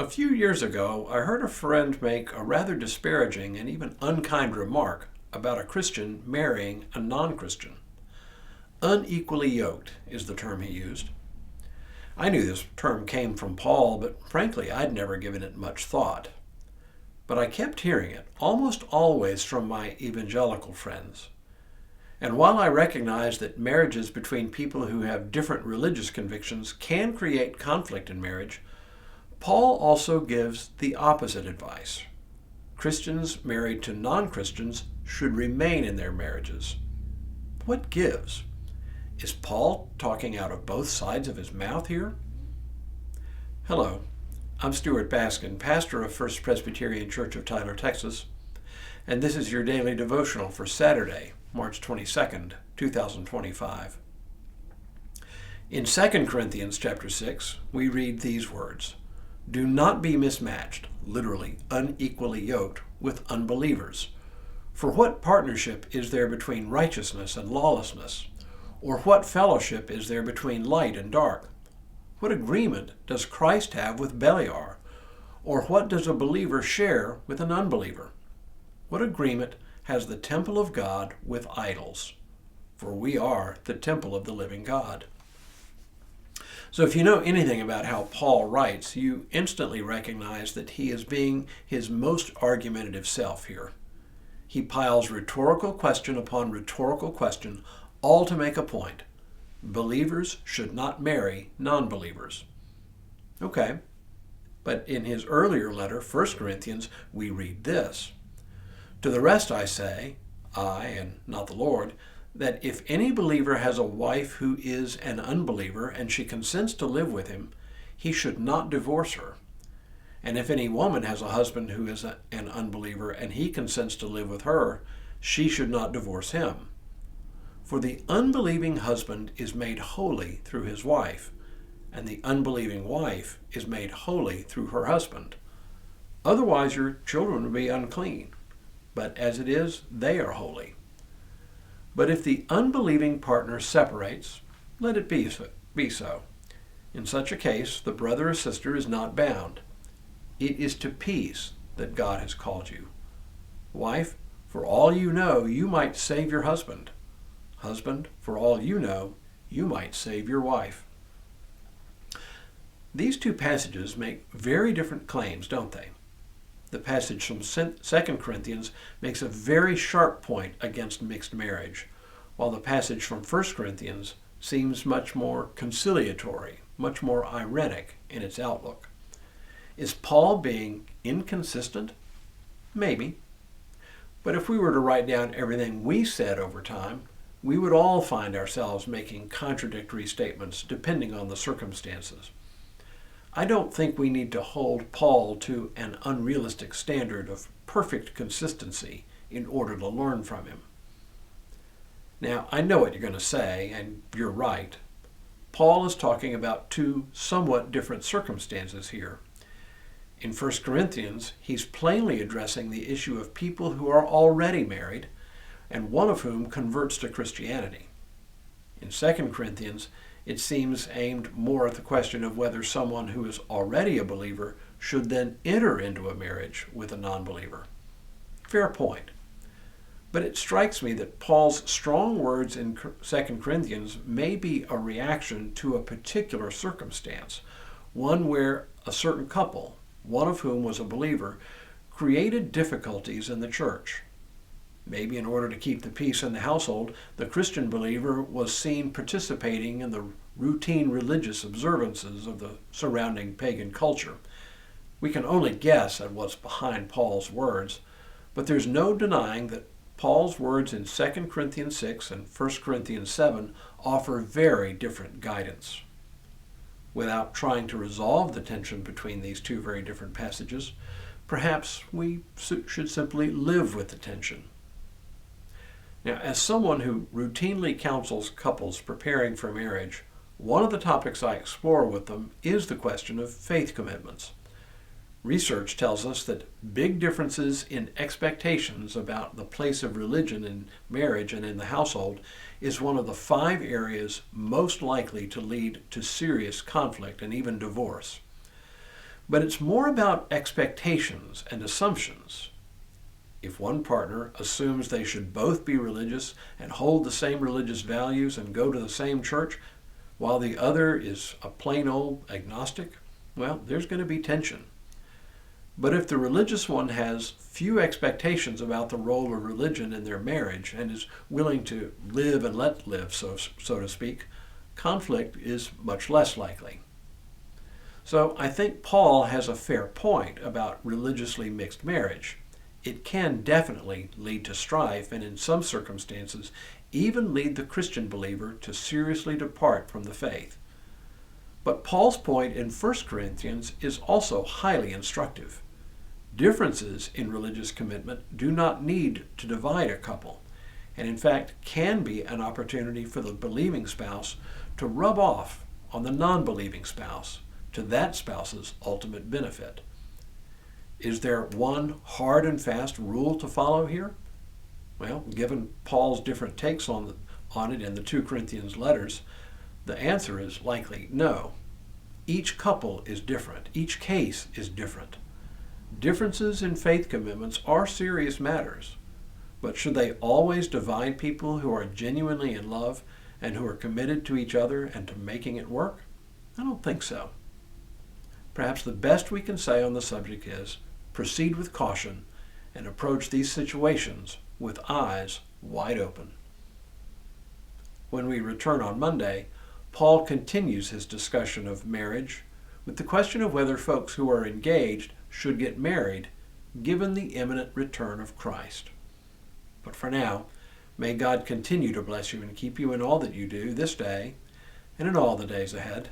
A few years ago, I heard a friend make a rather disparaging and even unkind remark about a Christian marrying a non-Christian. Unequally yoked is the term he used. I knew this term came from Paul, but frankly, I'd never given it much thought. But I kept hearing it, almost always from my evangelical friends. And while I recognize that marriages between people who have different religious convictions can create conflict in marriage, Paul also gives the opposite advice. Christians married to non-Christians should remain in their marriages. What gives? Is Paul talking out of both sides of his mouth here? Hello, I'm Stuart Baskin, pastor of First Presbyterian Church of Tyler, Texas, and this is your daily devotional for Saturday, March 22nd, 2025. In 2 Corinthians chapter 6, we read these words, "Do not be mismatched," literally unequally yoked, with unbelievers. For what partnership is there between righteousness and lawlessness? Or what fellowship is there between light and dark? What agreement does Christ have with Beliar? Or what does a believer share with an unbeliever? What agreement has the temple of God with idols? For we are the temple of the living God. So if you know anything about how Paul writes, you instantly recognize that he is being his most argumentative self here. He piles rhetorical question upon rhetorical question, all to make a point. Believers should not marry non-believers. Okay, but in his earlier letter, 1 Corinthians, we read this. To the rest I say, I and not the Lord, that if any believer has a wife who is an unbeliever and she consents to live with him, he should not divorce her. And if any woman has a husband who is an unbeliever and he consents to live with her, she should not divorce him. For the unbelieving husband is made holy through his wife, and the unbelieving wife is made holy through her husband. Otherwise your children will be unclean, but as it is, they are holy. But if the unbelieving partner separates, let it be so. In such a case, the brother or sister is not bound. It is to peace that God has called you. Wife, for all you know, you might save your husband. Husband, for all you know, you might save your wife. These two passages make very different claims, don't they? The passage from 2 Corinthians makes a very sharp point against mixed marriage, while the passage from 1 Corinthians seems much more conciliatory, much more ironic in its outlook. Is Paul being inconsistent? Maybe. But if we were to write down everything we said over time, we would all find ourselves making contradictory statements depending on the circumstances. I don't think we need to hold Paul to an unrealistic standard of perfect consistency in order to learn from him. Now, I know what you're going to say, and you're right. Paul is talking about two somewhat different circumstances here. In 1 Corinthians, he's plainly addressing the issue of people who are already married, and one of whom converts to Christianity. In 2 Corinthians, it seems aimed more at the question of whether someone who is already a believer should then enter into a marriage with a non-believer. Fair point. But it strikes me that Paul's strong words in 2 Corinthians may be a reaction to a particular circumstance, one where a certain couple, one of whom was a believer, created difficulties in the church. Maybe in order to keep the peace in the household, the Christian believer was seen participating in the routine religious observances of the surrounding pagan culture. We can only guess at what's behind Paul's words, but there's no denying that Paul's words in 2 Corinthians 6 and 1 Corinthians 7 offer very different guidance. Without trying to resolve the tension between these two very different passages, perhaps we should simply live with the tension. Now, as someone who routinely counsels couples preparing for marriage, one of the topics I explore with them is the question of faith commitments. Research tells us that big differences in expectations about the place of religion in marriage and in the household is one of the 5 areas most likely to lead to serious conflict and even divorce. But it's more about expectations and assumptions. If one partner assumes they should both be religious and hold the same religious values and go to the same church, while the other is a plain old agnostic, well, there's going to be tension. But if the religious one has few expectations about the role of religion in their marriage and is willing to live and let live, so to speak, conflict is much less likely. So I think Paul has a fair point about religiously mixed marriage. It can definitely lead to strife and in some circumstances even lead the Christian believer to seriously depart from the faith. But Paul's point in 1 Corinthians is also highly instructive. Differences in religious commitment do not need to divide a couple, and in fact can be an opportunity for the believing spouse to rub off on the non-believing spouse, to that spouse's ultimate benefit. Is there one hard and fast rule to follow here? Well, given Paul's different takes on it in the 2 Corinthians letters, the answer is likely no. Each couple is different. Each case is different. Differences in faith commitments are serious matters, but should they always divide people who are genuinely in love and who are committed to each other and to making it work? I don't think so. Perhaps the best we can say on the subject is proceed with caution and approach these situations with eyes wide open. When we return on Monday, Paul continues his discussion of marriage with the question of whether folks who are engaged should get married given the imminent return of Christ. But for now, may God continue to bless you and keep you in all that you do this day and in all the days ahead.